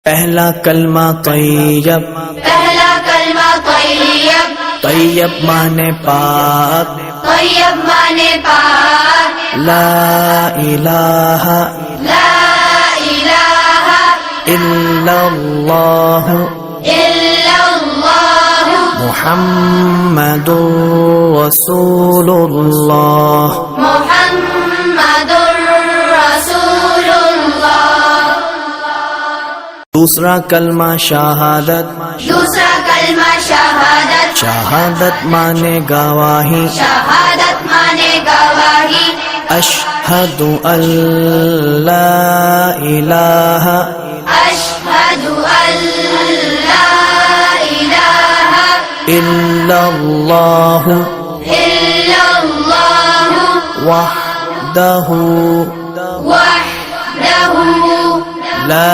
पहला कलमा तैयब, पहला कलमा तैयब, तैयब माने पाक, तैयब माने पाक, ला इलाहा ला इलाहा इल्लल्लाह इल्लल्लाह मुहम्मदुर रसूलुल्लाह। मुहम्मदुर रसूलुल्लाह। दूसरा कलमा शहादत, दूसरा कलमा शहादत, शहादत माने गवाही, शहादत माने गवाही, अशहदु अल्ला इलाहा अशहदु अल्ला इलाहा इल्लल्लाह इल्लल्लाह वहदहु वहदहु ला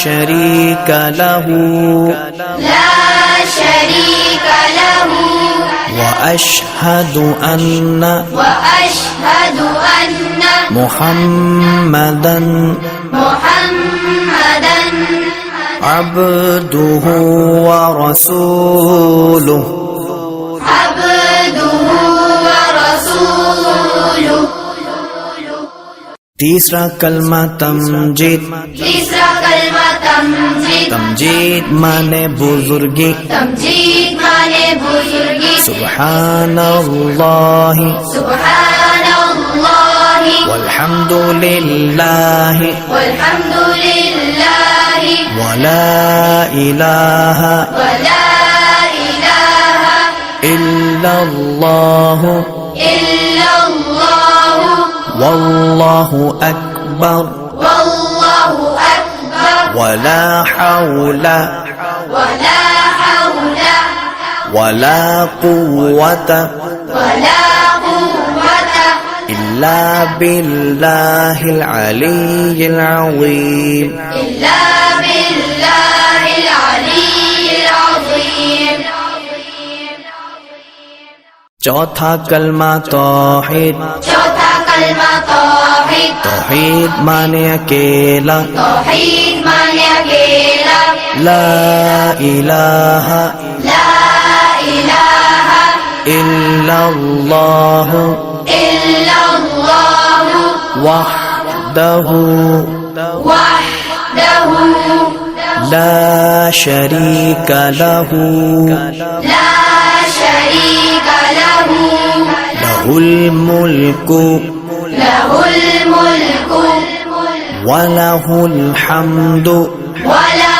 शरीक लहू ला शरीक लहु व अशहदु अन्न वअशहदु अन्न मुहम्मदन मुहम्मदन अब्दुहु व रसूलुहु। अब्दुहु व रसूलुहु। तीसरा कलमा तमजीद, तीसरा कलमा तमजीद, तमजीद माने बुजुर्गी, तमजीद माने बुजुर्गी, सुब्हानल्लाह सुब्हानल्लाह वल्हम्दुलिल्लाह वल्हम्दुलिल्लाह वला इलाहा वला इलाहा इल्लल्लाह इल्लल्लाह वल्लाहु अकबर वल्लाहु अकबर वला हौला वला हौला वला कुव्वता वला कुव्वता इल्ला बिल्लाहिल अलिय्यिल अज़ीम। इल्ला बिल्लाहिल अलिय्यिल अज़ीम। चौथा कलमा तौहीद, चौथा कलमा तौहीद, तौहीद माने अकेला, तौहीद माने अकेला, ला इलाहा ला इलाहा इल्लल्लाह इल्लल्लाह वहदहु वहदहु ला शरीक लहू ला शरीक लहु लहुल मुल्कु लहुल मुल्कु वलहुल हम्दु वला